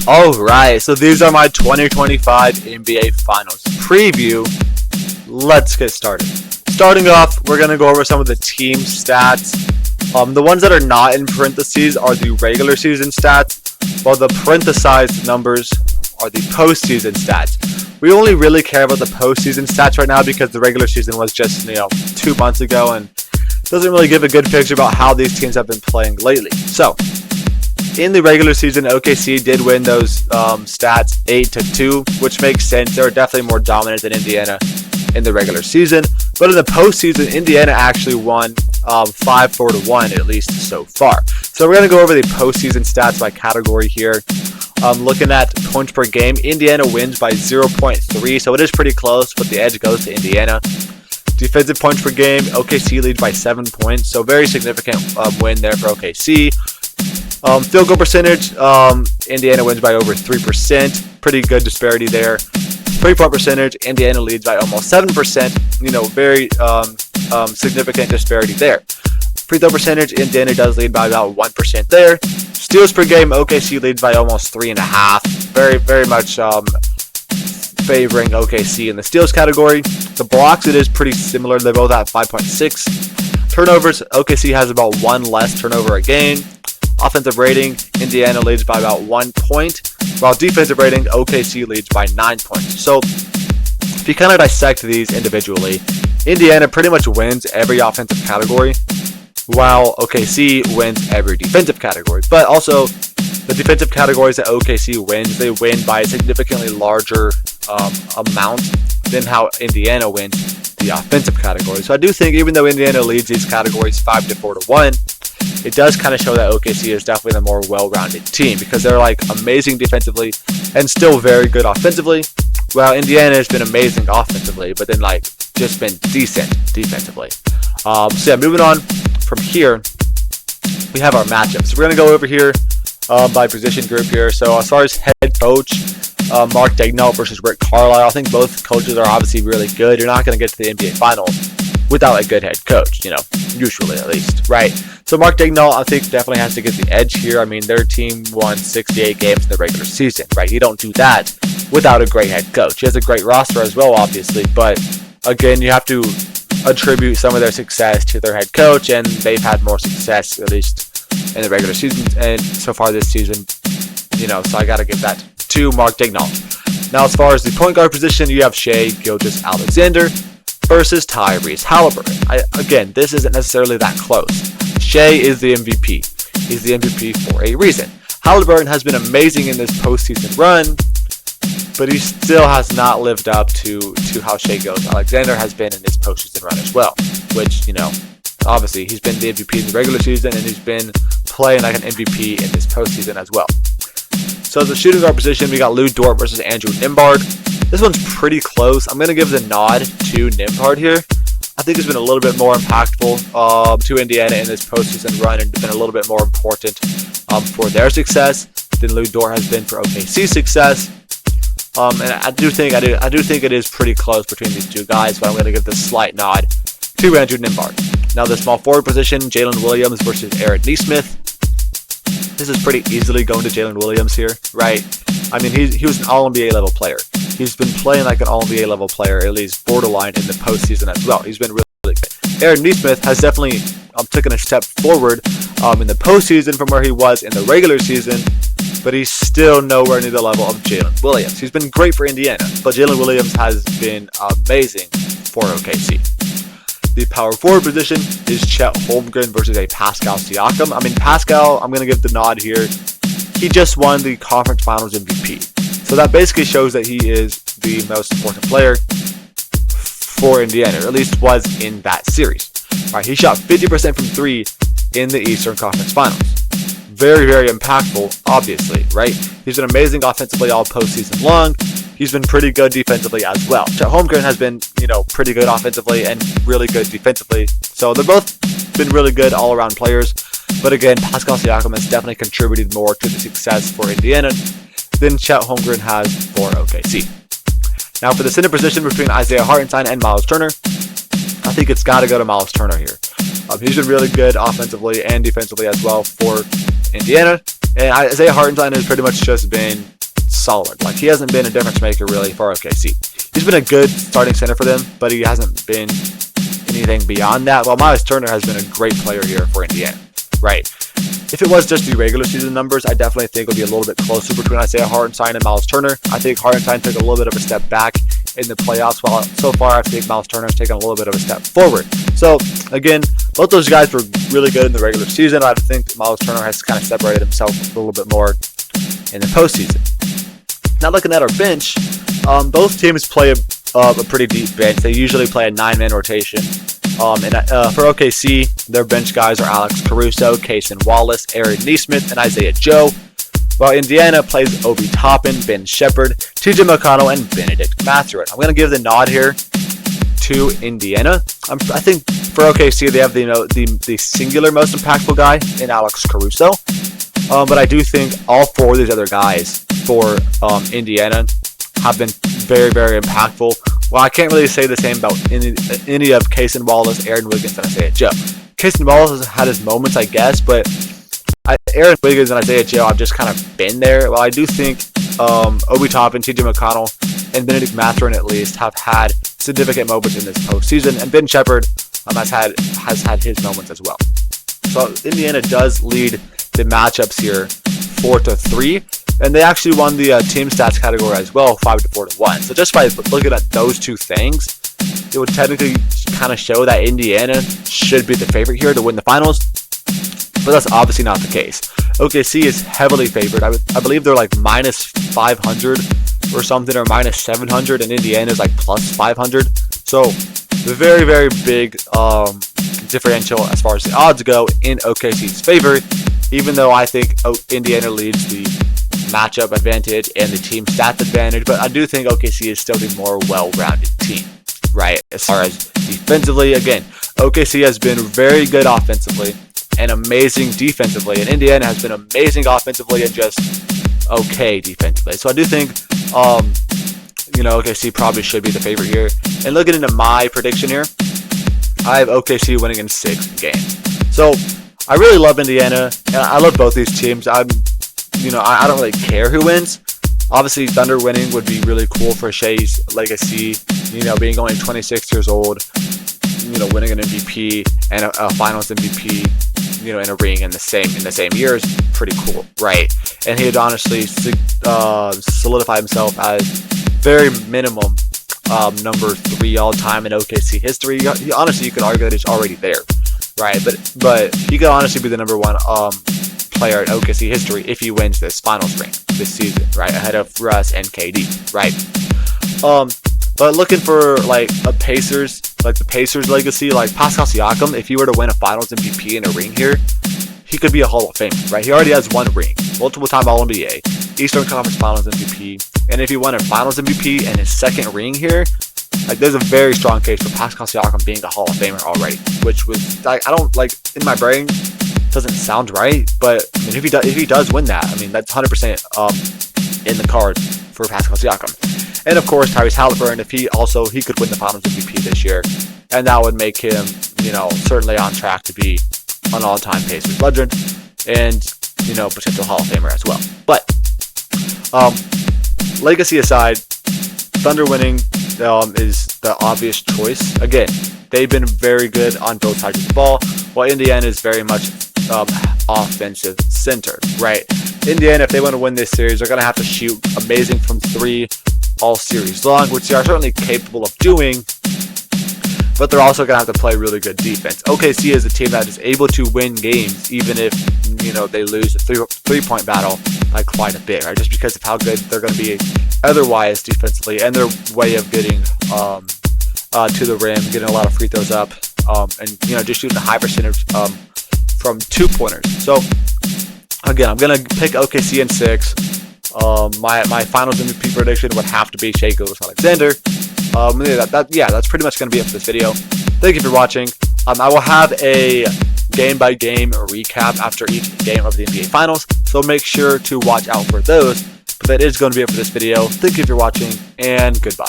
Alright, so these are my 2025 NBA Finals preview. Let's get started. Starting off, we're going to go over some of the team stats. The ones that are not in parentheses are the regular season stats, while the parenthesized numbers are the postseason stats. We only really care about the postseason stats right now because the regular season was just, 2 months ago and doesn't really give a good picture about how these teams have been playing lately. So, in the regular season, OKC did win those stats 8-2, which makes sense. They were definitely more dominant than Indiana in the regular season. But in the postseason, Indiana actually won 5-4-1, at least so far. So we're going to go over the postseason stats by category here. Looking at points per game, Indiana wins by 0.3, so it is pretty close, but the edge goes to Indiana. Defensive points per game, OKC leads by 7 points, so very significant win there for OKC. Field goal percentage, Indiana wins by over 3%. Pretty good disparity there. 3-point percentage, Indiana leads by almost 7%. Very significant disparity there. Free throw percentage, Indiana does lead by about 1% there. Steals per game, OKC leads by almost 3.5. Very much favoring OKC in the steals category. The blocks, it is pretty similar. They're both at 5.6. Turnovers, OKC has about 1 less turnover a game. Offensive rating, Indiana leads by about 1 point, while defensive rating, OKC leads by 9 points. So, if you kind of dissect these individually, Indiana pretty much wins every offensive category, while OKC wins every defensive category. But also, the defensive categories that OKC wins, they win by a significantly larger amount than how Indiana wins the offensive category. So I do think even though Indiana leads these categories 5-4-1, it does kind of show that OKC is definitely the more well-rounded team because they're amazing defensively and still very good offensively. While Indiana has been amazing offensively, but then just been decent defensively. Moving on from here, we have our matchups. So we're gonna go over here by position group here. So as far as head coach, Mark Daigneault versus Rick Carlisle. I think both coaches are obviously really good. You're not gonna get to the NBA Finals without a good head coach, usually at least, right? So Mark Daigneault, I think, definitely has to get the edge here. I mean, their team won 68 games in the regular season, right? You don't do that without a great head coach. He has a great roster as well, obviously, but again, you have to attribute some of their success to their head coach, and they've had more success, at least in the regular season, and so far this season, so I got to give that to Mark Daigneault. Now, as far as the point guard position, you have Shai Gilgeous-Alexander versus Tyrese Halliburton. Again, this isn't necessarily that close. Shai is the MVP. He's the MVP for a reason. Halliburton has been amazing in this postseason run, but he still has not lived up to how Shai Gilgeous-Alexander has been in this postseason run as well, which, obviously he's been the MVP in the regular season and he's been playing like an MVP in this postseason as well. So the shooting guard position, we got Lu Dort versus Andrew Nembhard. This one's pretty close. I'm going to give the nod to Nembhard here. I think he's been a little bit more impactful to Indiana in this postseason run and been a little bit more important for their success than Lu Dort has been for OKC's success. And I do think it is pretty close between these two guys, but I'm going to give the slight nod to Andrew Nembhard. Now the small forward position, Jalen Williams versus Aaron Nesmith. This is pretty easily going to Jalen Williams here, right? I mean, he was an All-NBA level player. He's been playing like an All-NBA level player, at least borderline in the postseason as well. He's been really good. Aaron Nesmith has definitely taken a step forward in the postseason from where he was in the regular season, but he's still nowhere near the level of Jalen Williams. He's been great for Indiana, but Jalen Williams has been amazing for OKC. The power forward position is Chet Holmgren versus a Pascal Siakam. I mean, Pascal, I'm going to give the nod here. He just won the conference finals MVP. So that basically shows that he is the most important player for Indiana, or at least was in that series. All right, he shot 50% from 3 in the Eastern Conference Finals. Very, very impactful, obviously, right? He's been amazing offensively all postseason long. He's been pretty good defensively as well. Chet Holmgren has been, pretty good offensively and really good defensively. So they're both been really good all-around players. But again, Pascal Siakam has definitely contributed more to the success for Indiana than Chet Holmgren has for OKC. Now for the center position between Isaiah Hartenstein and Miles Turner, I think it's got to go to Miles Turner here. He's been really good offensively and defensively as well for Indiana. And Isaiah Hartenstein has pretty much just been solid. Like, he hasn't been a difference maker really for OKC. He's been a good starting center for them, but he hasn't been anything beyond that. Well, Myles Turner has been a great player here for Indiana, right? If it was just the regular season numbers, I definitely think it would be a little bit closer between Isaiah Hartenstein and Myles Turner. I think Hartenstein took a little bit of a step back in the playoffs, while so far I think Myles Turner has taken a little bit of a step forward. So again, both those guys were really good in the regular season. I think Myles Turner has kind of separated himself a little bit more in the postseason. Now looking at our bench, both teams play a pretty deep bench. They usually play a 9-man rotation. For OKC, their bench guys are Alex Caruso, Cason Wallace, Aaron Nesmith, and Isaiah Joe. While Indiana plays Obi Toppin, Ben Shepherd, TJ McConnell, and Benedict Mathurin. I'm going to give the nod here to Indiana. I think for OKC, they have the singular most impactful guy in Alex Caruso. But I do think all four of these other guys for Indiana have been very, very impactful. Well, I can't really say the same about any of Cason Wallace, Aaron Wiggins, and Isaiah Joe. Cason Wallace has had his moments, I guess, but Aaron Wiggins and Isaiah Joe have just kind of been there. Well, I do think Obi Toppin, TJ McConnell, and Benedict Mathurin at least have had significant moments in this postseason, and Ben Shepherd has had his moments as well. So Indiana does lead the matchups here 4-3. And they actually won the team stats category as well, 5-4-1. So just by looking at those two things, it would technically kind of show that Indiana should be the favorite here to win the finals. But that's obviously not the case. OKC is heavily favored. I believe they're like minus 500 or something, or minus 700, and Indiana is like plus 500. So very, very big differential as far as the odds go in OKC's favor, even though I think Indiana leads the matchup advantage and the team stats advantage, but I do think OKC is still the more well-rounded team, right? As far as defensively, again, OKC has been very good offensively and amazing defensively, and Indiana has been amazing offensively and just okay defensively. So I do think, OKC probably should be the favorite here. And looking into my prediction here, I have OKC winning in 6 games. So I really love Indiana, and I love both these teams. I don't really care who wins. Obviously, Thunder winning would be really cool for Shea's legacy. Being only 26 years old, winning an MVP and a Finals MVP, in a ring in the same year is pretty cool, right? And he had honestly solidified himself as very minimum number 3 all time in OKC history. Honestly, you could argue that he's already there, right? But he could honestly be the number 1 player in OKC history if he wins this finals ring this season, right? Ahead of Russ and KD, right? But looking for like the Pacers legacy, like Pascal Siakam, if he were to win a finals MVP in a ring here, he could be a Hall of Famer, right? He already has 1 ring, multiple-time All-NBA, Eastern Conference Finals MVP, and if he won a finals MVP and his 2nd ring here, like there's a very strong case for Pascal Siakam being a Hall of Famer already, which was like, I don't like, in my brain doesn't sound right, but I mean, if he does win that, I mean, that's 100% in the cards for Pascal Siakam. And of course, Tyrese Haliburton, if he could win the Finals MVP this year, and that would make him, certainly on track to be an all-time Pacers legend and, potential Hall of Famer as well. But legacy aside, Thunder winning is the obvious choice. Again, they've been very good on both sides of the ball, while Indiana is very much offensive center, right? Indiana, if they want to win this series, they're going to have to shoot amazing from 3 all series long, which they are certainly capable of doing, but they're also going to have to play really good defense. OKC is a team that is able to win games even if, they lose a three-point battle by quite a bit, right? Just because of how good they're going to be otherwise defensively and their way of getting to the rim, getting a lot of free throws up, and just shooting a high percentage from 2-pointers. So again, I'm gonna pick OKC in 6. My finals MVP prediction would have to be Shai Gilgeous-Alexander. That's pretty much gonna be it for this video. Thank you for watching. I will have a game-by-game recap after each game of the NBA Finals, so make sure to watch out for those. But that is going to be it for this video. Thank you for watching, and goodbye.